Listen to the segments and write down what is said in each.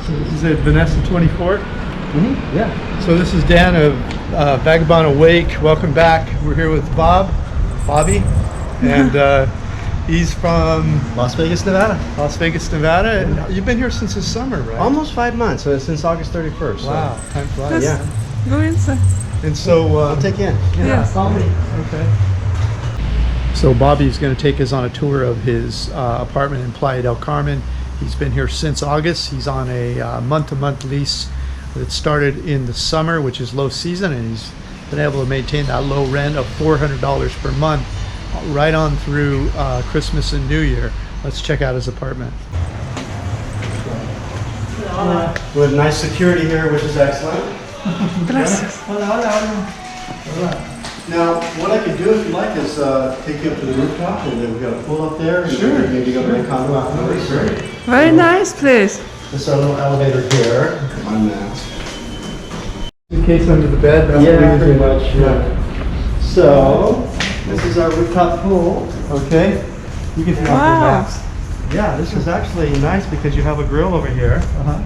Is it Vanessa 24? Yeah. So this is Dan of Vagabond Awake. Welcome back. We're here with Bobby, and he's from Las Vegas, Nevada. Las Vegas, Nevada. And you've been here since the summer, right? Almost 5 months, since August 31st. Wow, time flies. Yeah. Go inside. And so, I'll take you in. Yes. Follow me. okay. So Bobby's going to take us on a tour of his apartment in Playa del Carmen. He's been here since August. He's on a month-to-month lease that started in the summer, which is low season, and he's been able to maintain that low rent of $400 per month right on through Christmas and New Year. Let's check out his apartment. We have nice security here, which is excellent. Gracias. Now, what I could do if you like is take you up to the rooftop, and then we've got a pool up there. And Sure. maybe go to the condo afterwards. Great. Very nice place. This is our little elevator here. On that. Suitcase under the bed. That's Yeah, what we pretty usually- much. Yeah. So, this is our rooftop pool. Okay. You can see Wow. Yeah, this is actually nice because you have a grill over here. Uh-huh.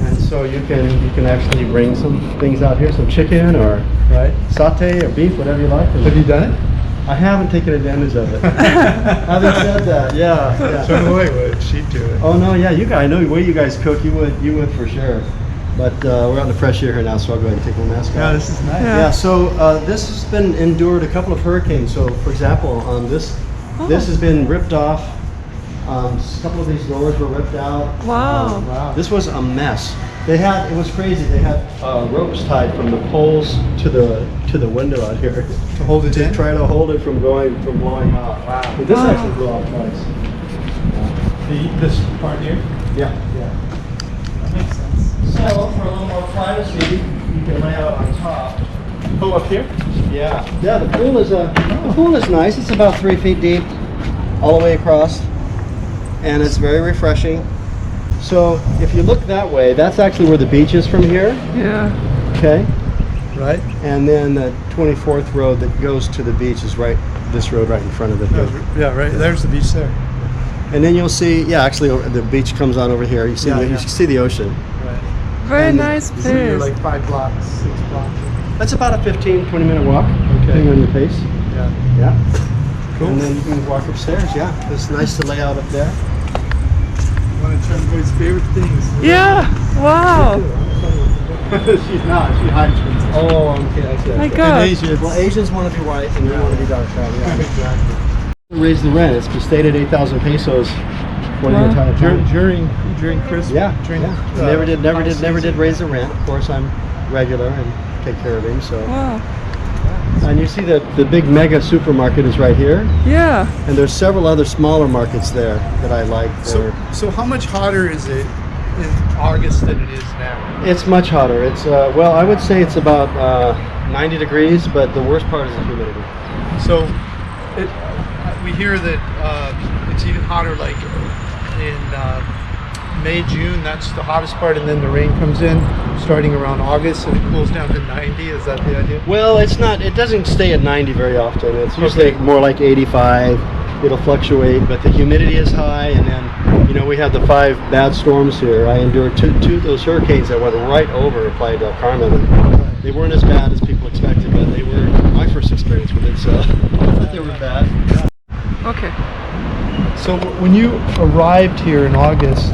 And so you can actually bring some things out here, some chicken or Right. saute or beef, whatever you like. Have you done it? I haven't taken advantage of it. Having said that, yeah. So do I would. She'd do it. Oh no, yeah, you guys, I know the way you guys cook, you would for sure. But we're out in the fresh air here now, so I'll go ahead and take my mask Yeah, off. this is nice. Yeah. Yeah, so this has been endured a couple of hurricanes. So, for example, this has been ripped off. A couple of these doors were ripped out. Wow. Wow. This was a mess. It was crazy. They had ropes tied from the poles to the window out here To hold it to in? try to hold it from blowing off. Wow. But this Wow. actually blew off twice. This part here? Yeah. That makes sense. So for a little more privacy, you can lay out on top. Oh, up here? Yeah. Yeah. The pool is nice. It's about 3 feet deep, all the way across, and it's very refreshing. So if you look that way, that's actually where the beach is from here. Yeah. Okay. Right. And then the 24th road that goes to the beach is this road right in front of it. Yeah, right. There's the beach there. And then you'll see, yeah, actually the beach comes on over here. You see, Yeah, you yeah. see the ocean. Right. Very And nice So you're place. like 5 blocks, 6 blocks. That's about a 15-20 minute walk, Okay. depending on your pace. Yeah. Yeah. Cool. And then you can walk upstairs. Yeah, it's nice to lay out up there. One of Trevor's favorite things. Yeah. Wow. She's not. She hides from us. Oh, okay, I see. My In God. Asia, it's... Well, Asians want to be white and you want to be dark brown. Yeah. Exactly. Raise the rent. It's stayed at 8,000 pesos for the Wow. entire time. During Christmas. Yeah, During yeah. Never did raise the rent. Of course, I'm regular and take care of him. So, Wow. and you see the big mega supermarket is right here, Yeah. and there's several other smaller markets there that I like. So how much hotter is it in August than it is now? It's much hotter. It's well, I would say it's about 90 degrees, but the worst part is the humidity. So we hear that it's even hotter like in May, June. That's the hottest part, and then the rain comes in starting around August and it cools down to 90. Is that the idea? Well, it's not. It doesn't stay at 90 very often. It's usually more like 85. It'll fluctuate, but the humidity is high, and then we had the 5 bad storms here. I endured two of those hurricanes that went right over Playa del Carmen. And they weren't as bad as people expected, but they were my first experience with it, so I thought they were bad. Okay. So when you arrived here in August,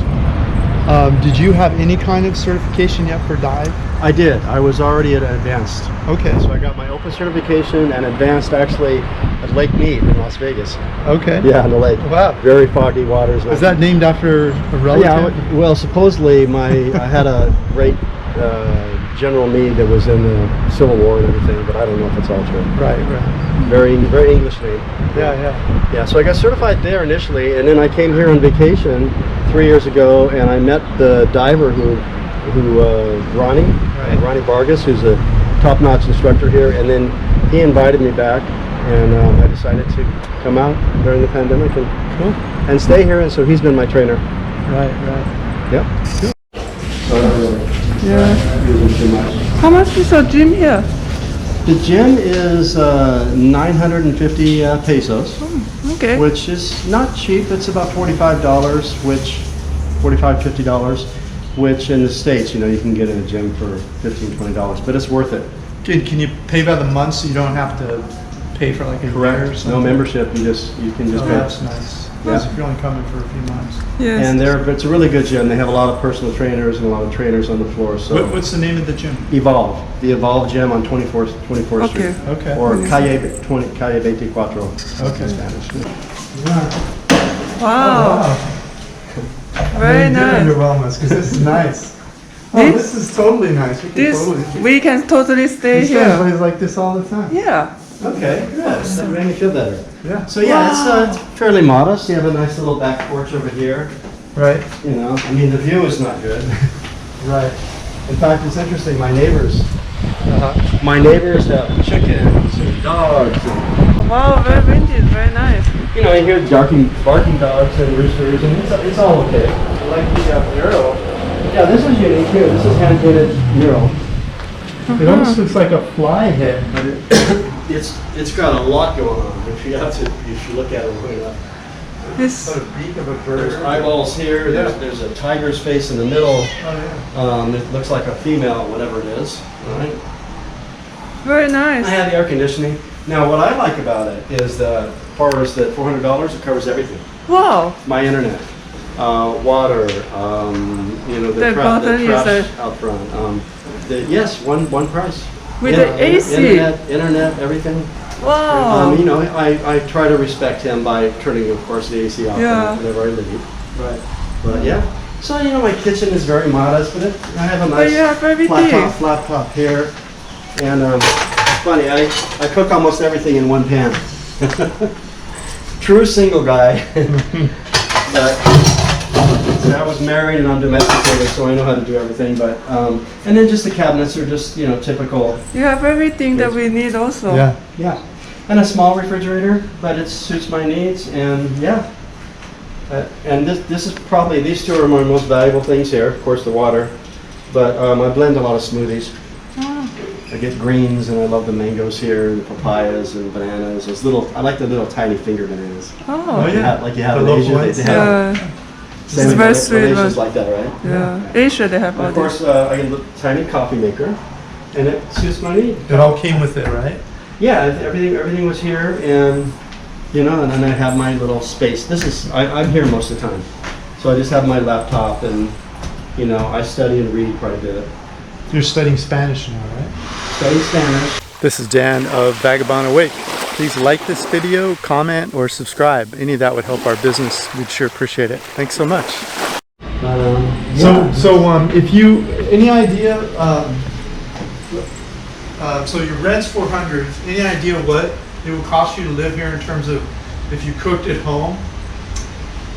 did you have any kind of certification yet for dive? I did. I was already at advanced. Okay. So I got my open certification and advanced actually at Lake Mead in Las Vegas. Okay. Yeah, on the lake. Wow. Very foggy waters. Is that named after a relative? Yeah, well, supposedly I had a great General Meade that was in the Civil War and everything, but I don't know if it's all true. Right. Very English name. Yeah. Yeah, so I got certified there initially, and then I came here on vacation 3 years ago, and I met the diver who Ronnie Vargas, who's a top-notch instructor here, and then he invited me back, and I decided to come out during the pandemic and stay here, and so he's been my trainer. Right. Yep. So I don't really Yeah. use him too much. How much is a gym here? The gym is 950 pesos, Okay. which is not cheap. It's about $45, $50. which in the States, you know, you can get in a gym for $15, $20, but it's worth it. Can you pay by the month so you don't have to pay for like a year or Correct. something? No membership. You can just Oh, pay. that's nice. Because if you're only coming for a few months. Yes. And it's a really good gym. They have a lot of personal trainers and a lot of trainers on the floor. So What's the name of the gym? Evolve, the Evolve Gym on 24th Okay. Street. Okay. Or Calle 24. Okay. In Spanish. Wow. Very You're doing your nice. wellness because this is nice. Oh, This- this is totally nice. We can totally stay This guy here. plays like this all the time. Yeah. Okay, good. That made me feel better. Yeah. So yeah, it's fairly modest. You have a nice little back porch over here. Right. You know, I mean, the view is not good. Right. In fact, it's interesting. My neighbors Uh-huh. have chickens and dogs. And, Wow, very vintage, very nice. you know, you hear barking dogs and roosters, and it's all okay. I like the mural. Yeah, this is unique here. This is hand painted mural. It almost looks like a fly head, but It's got a lot going on. If you look at it long enough. This, a beak of a There's bird. eyeballs here. Yeah. There's a tiger's face in the middle. Oh, yeah. It looks like a female, whatever it is. All right. very I nice. have the air conditioning. Now, what I like about it is that as far as that $400, it covers everything. Wow. My internet, water, you know, The the button is trash out front. Yes, one price. With the AC. Internet, everything. Wow. You know, I try to respect him by turning, of course, the AC off Yeah. whenever I leave. Right. But yeah. So, you know, my kitchen is very modest, but I have a But nice you have everything. flat top here. And it's funny, I cook almost everything in one pan. True single guy. But, so I was married and I'm domesticated, so I know how to do everything. But and then just the cabinets are just, you know, typical. You have everything that we need also. Yeah. Yeah. And a small refrigerator, but it suits my needs. And yeah. And this is probably, these two are my most valuable things here. Of course, the water. But I blend a lot of smoothies. I get greens, and I love the mangoes here, and the papayas and bananas. Those little, I like the little tiny finger bananas. Oh. yeah. Like you have The in local Asia. ones? They have Yeah. It's very sweet. Malaysia's But, like that, right? yeah. Asia, they have And all of this. course, I get a little tiny coffee maker, and it suits my need. It all came with it, right? Yeah, everything was here, and you know, and then I have my little space. I'm here most of the time, so I just have my laptop, and you know, I study and read quite a bit. You're studying Spanish now, right? Study Spanish. This is Dan of Vagabond Awake. Please like this video, comment, or subscribe. Any of that would help our business. We'd sure appreciate it. Thanks so much. Yeah. If you, any idea, so your rent's $400, any idea what it would cost you to live here in terms of if you cooked at home?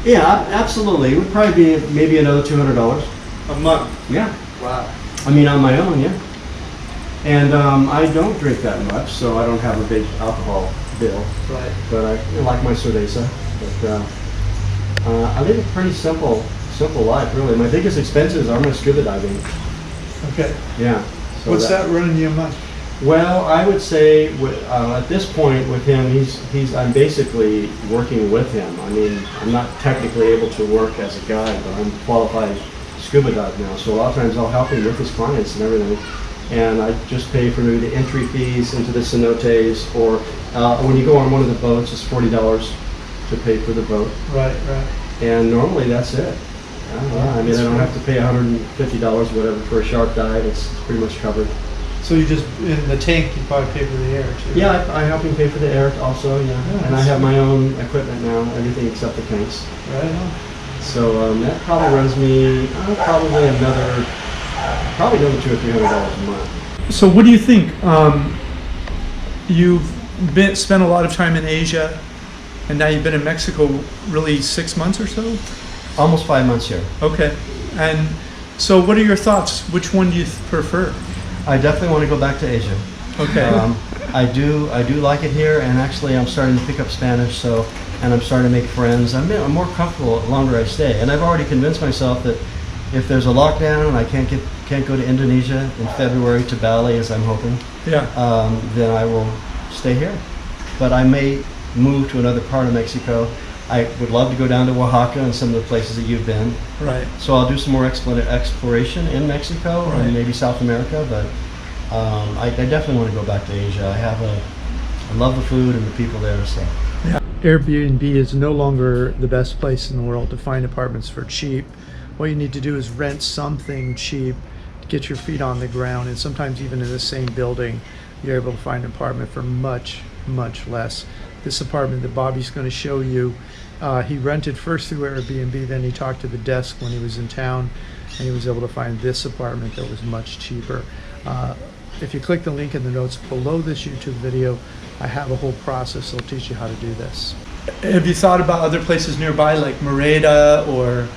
Yeah, absolutely. It would probably be maybe another $200 A month. Yeah. Wow. I mean, on my own, yeah. And I don't drink that much, so I don't have a big alcohol bill. Right. But I like my cerveza. But I live a pretty simple life, really. My biggest expenses are my scuba diving. Okay. Yeah. So What's that running you a month? Well, I would say at this point with him, I'm basically working with him. I mean, I'm not technically able to work as a guide, but I'm qualified scuba dive now. So a lot of times I'll help him with his clients and everything. And I just pay for maybe the entry fees into the cenotes, or when you go on one of the boats, it's $40 to pay for the boat. Right. And normally that's it. I mean, I don't have to pay $150 or whatever for a shark dive. It's pretty much covered. So you just, in the tank, you probably pay for the air too. Yeah, I help him pay for the air also, yeah. Yeah, And I have my own equipment now, everything except the tanks. Right on. So that probably runs me probably another $200 or $300 a month. So what do you think? You've spent a lot of time in Asia, and now you've been in Mexico really 6 months or so? Almost 5 months here. Okay. And so what are your thoughts? Which one do you prefer? I definitely want to go back to Asia. Okay. I do like it here, and actually I'm starting to pick up Spanish, and I'm starting to make friends. I'm more comfortable the longer I stay, and I've already convinced myself that if there's a lockdown and I can't go to Indonesia in February to Bali, as I'm hoping, Yeah. then I will stay here. But I may move to another part of Mexico. I would love to go down to Oaxaca and some of the places that you've been. Right. So I'll do some more exploration in Mexico Right. and maybe South America, but I definitely want to go back to Asia. I love the food and the people there. So Airbnb is no longer the best place in the world to find apartments for cheap. What you need to do is rent something cheap to get your feet on the ground, and sometimes even in the same building, you're able to find an apartment for much, much less. This apartment that Bobby's going to show you, he rented first through Airbnb, then he talked to the desk when he was in town, and he was able to find this apartment that was much cheaper. If you click the link in the notes below this YouTube video, I have a whole process that'll teach you how to do this. Have you thought about other places nearby like Merida or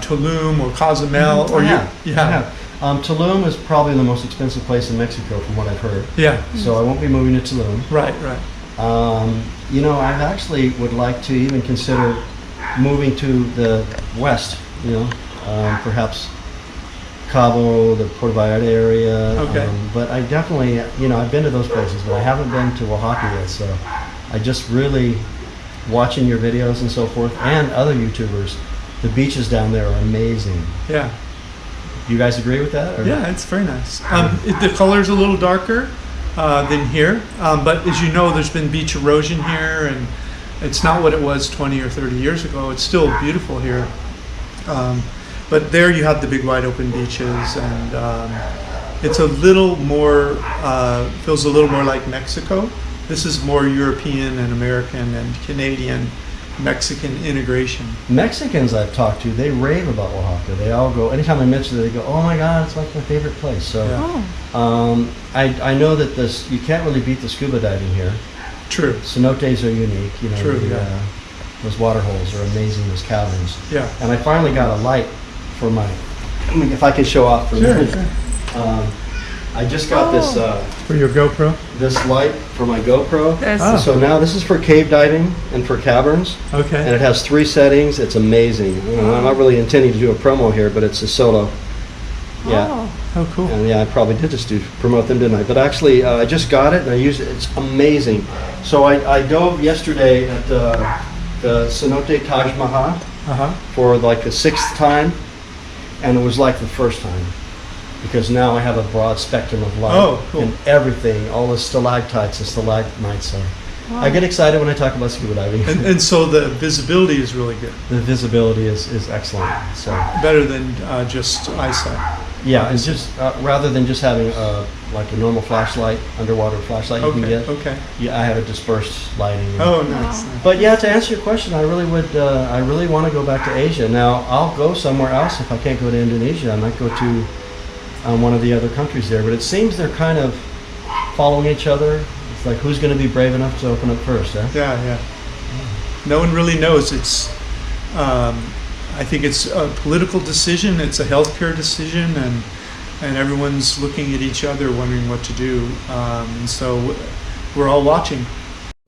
Tulum or Cozumel? Or I you have. Tulum is probably the most expensive place in Mexico from what I've heard. Yeah. So I won't be moving to Tulum. Right, right. You know, I actually would like to even consider moving to the west, you know, perhaps Cabo, the Puerto Vallarta area. Okay. But I definitely, you know, I've been to those places, but I haven't been to Oaxaca yet. So I just really, watching your videos and so forth, and other YouTubers, the beaches down there are amazing. Yeah. You guys agree with that? Or? Yeah, it's very nice. The color's a little darker than here, but as you know, there's been beach erosion here, and it's not what it was 20 or 30 years ago. It's still beautiful here. But there you have the big wide open beaches, and it's a little more, feels a little more like Mexico. This is more European and American and Canadian Mexican integration. Mexicans I've talked to, they rave about Oaxaca. They all go, anytime I mention it, they go, oh my God, it's like my favorite place. So Yeah. I know that you can't really beat the scuba diving here. True. Cenotes are unique. You know, True, yeah. Those water holes are amazing, those caverns. Yeah. And I finally got a light for my, if I can show off for Sure. you. I just got For your GoPro? this light for my GoPro. That's Ah. So now this is for cave diving and for caverns. And Okay. it has 3 settings. It's amazing. You know, I'm not really intending to do a promo here, but it's a solo. Yeah. Oh. Oh, cool. And yeah, I probably did just promote them, didn't I? But actually, I just got it and I use it. It's amazing. So I dove yesterday at the Cenote Taj Mahal Uh-huh. for like the 6th time, and it was like the first time. Because now I have a broad spectrum of light Oh, cool. and everything, all the stalactites and stalagmites. So I get excited when I talk about scuba diving. And so the visibility is really good. The visibility is excellent. So Better than just eyesight. yeah, it's just rather than just having like a normal flashlight, underwater flashlight you can Okay, get. okay. Yeah, I have a dispersed lighting. Oh, nice. But yeah, to answer your question, I really would. I really want to go back to Asia. Now I'll go somewhere else if I can't go to Indonesia. I might go to one of the other countries there. But it seems they're kind of following each other. It's like who's going to be brave enough to open up first, huh? Yeah, yeah. No one really knows. It's, I think it's a political decision. It's a healthcare decision, and everyone's looking at each other, wondering what to do. So we're all watching.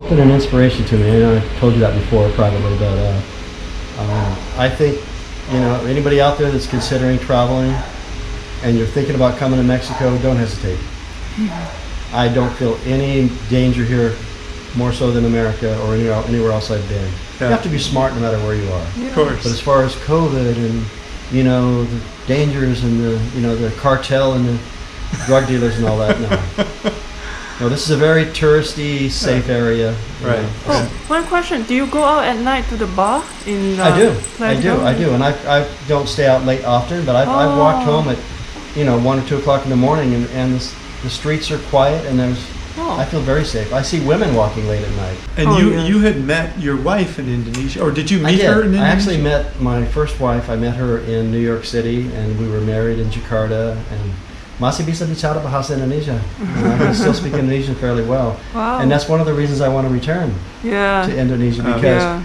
It's been an inspiration to me, and I told you that before privately, but I think, you know, anybody out there that's considering traveling and you're thinking about coming to Mexico, don't hesitate. I don't feel any danger here more so than America or anywhere else I've been. Yeah. You have to be smart no matter where you are. Of course. But as far as COVID and, you know, the dangers and the, you know, the cartel and the drug dealers and all that, no. No, this is a very touristy, safe area. you Right. know. Oh, one question. Do you go out at night to the bar in I do, Platinum? and I don't stay out late often, but I've walked home at, you know, 1 or 2 o'clock in the morning, and the streets are quiet, and I feel very safe. I see women walking late at night. And Oh, you yeah. you had met your wife in Indonesia, or did you I meet did. her in Indonesia? I actually met my first wife. I met her in New York City, and we were married in Jakarta. And masih bisa bicara bahasa Indonesia. I can still speak Indonesian fairly well. Wow. And that's one of the reasons I want to return Yeah. to Indonesia, Oh. because Yeah.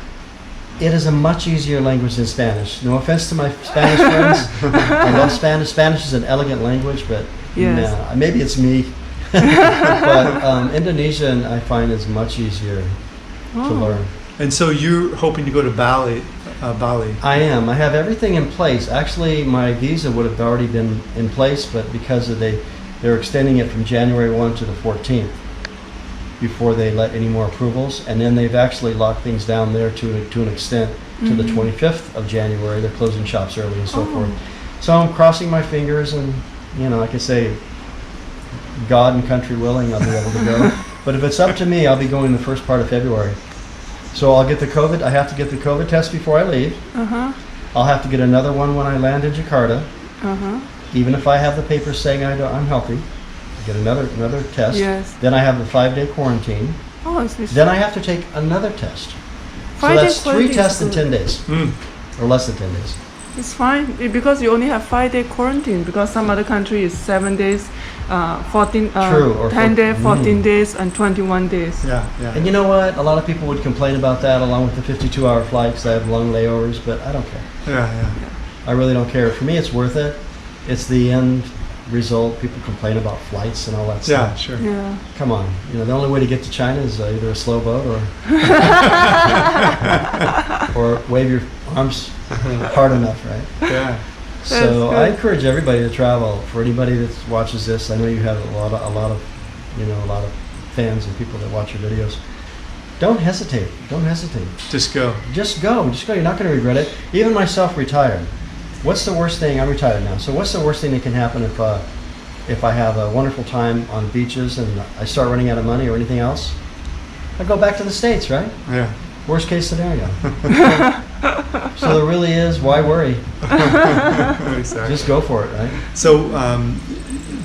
it is a much easier language than Spanish. No offense to my Spanish friends. I love Spanish. Spanish is an elegant language, but Yes. nah, maybe it's me. But Indonesian, I find, is much easier to learn. And so you're hoping to go to Bali. I am. I have everything in place. Actually, my visa would have already been in place, but because they're extending it from January 1 to the 14th. before they let any more approvals. And then they've actually locked things down there to an extent to the 25th of January. They're closing shops early and so forth. So I'm crossing my fingers, and like I say, God and country willing, I'll be able to go. But if it's up to me, I'll be going the first part of February. So I'll get the COVID. I have to get the COVID test before I leave. I'll have to get another one when I land in Jakarta. Even if I have the papers saying I'm healthy, I get another test. Yes. Then I have the 5-day quarantine. Oh, it's Then I have to take another test. So 5 that's days 3 quarantine tests in is 10 days, or less than 10 days. It's fine because you only have 5-day quarantine, because some other country is 7 days, 14, True, or 10 days, 14 days, and 21 days. Yeah. And you know what? A lot of people would complain about that, along with the 52-hour flight, because I have long layovers, but I don't care. Yeah. I really don't care. For me, it's worth it. It's the end result. People complain about flights and all that Yeah, stuff. sure. Yeah. Come on. The only way to get to China is either a slow boat or wave your arms hard enough, right? Yeah. So good. I encourage everybody to travel. For anybody that watches this, I know you have a lot of fans and people that watch your videos. Don't hesitate. Don't hesitate. Just go. Just go. Just go. You're not going to regret it. Even myself, retired. What's the worst thing? I'm retired now. So what's the worst thing that can happen if I have a wonderful time on beaches and I start running out of money or anything else? I go back to the States, right? Yeah. Worst case scenario. So there really is, why worry? Exactly. Just go for it, right? So,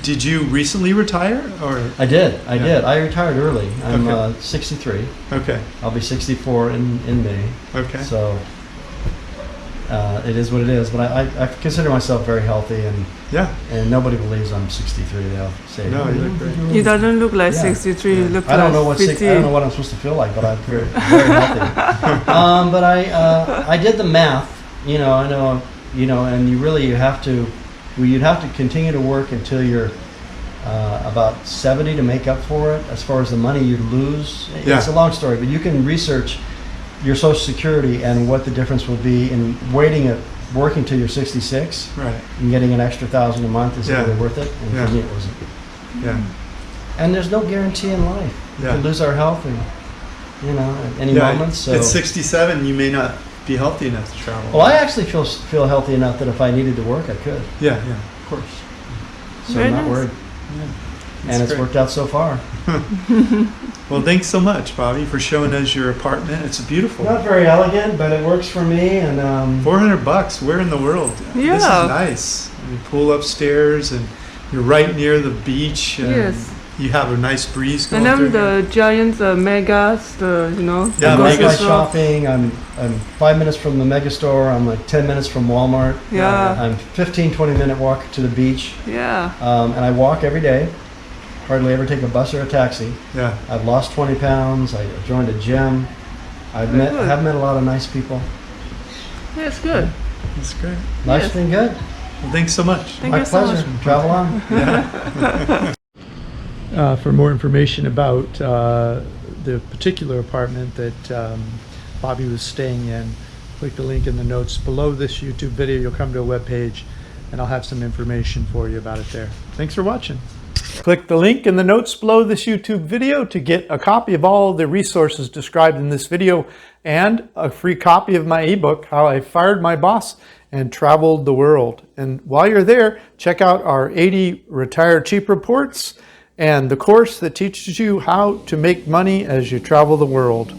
did you recently retire, or? I did. Yeah. I retired early. I'm Okay. 63. Okay. I'll be 64 in May. Okay. So it is what it is. But I consider myself very healthy, Yeah. and nobody believes I'm 63. They'll say, No, you look great. He doesn't look like Yeah. 63. You look I don't know like what 50. I don't know what I'm supposed to feel like, but I'm very, very healthy. But I did the math. I know. And you'd have to continue to work until you're about 70 to make up for it. As far as the money you'd lose, Yeah. it's a long story, but you can research your Social Security and what the difference will be in working till you're 66 Right. and getting an extra $1,000 a month. Is it Yeah. really worth it? And Yeah. for me, it wasn't. Yeah. And there's no guarantee in life. Yeah. You could lose our health and at any moment. So At 67, you may not be healthy enough to travel. well, I actually feel healthy enough that if I needed to work, I could. Yeah, of course. So Very I'm not nice. worried. That's And it's great. worked out so far. Well, thanks so much, Bobby, for showing us your apartment. It's beautiful. Not very elegant, but it works for me. And $400. Where in the world? This is Yeah. nice. You pool upstairs, and you're right near the beach. And Yes. You have a nice breeze going And through then the giant megas, Yeah, I like grocery my store. shopping. I'm 5 minutes from the mega store. I'm like 10 minutes from Walmart. Yeah. I'm 15-20 minute walk to the beach. Yeah. And I walk every day. Hardly ever take a bus or a taxi. Yeah. I've lost 20 pounds. I joined a gym. I Very good. have met a lot of nice people. Yeah, it's good. That's great. Life's Yes. been good. Well, thanks so much. Thank My you so pleasure. much. Travel on. For more information about the particular apartment that Bobby was staying in, click the link in the notes below this YouTube video. You'll come to a web page, and I'll have some information for you about it there. Thanks for watching. Click the link in the notes below this YouTube video to get a copy of all the resources described in this video and a free copy of my ebook, How I Fired My Boss and Traveled the World. And while you're there, check out our 80 Retire Cheap reports and the course that teaches you how to make money as you travel the world.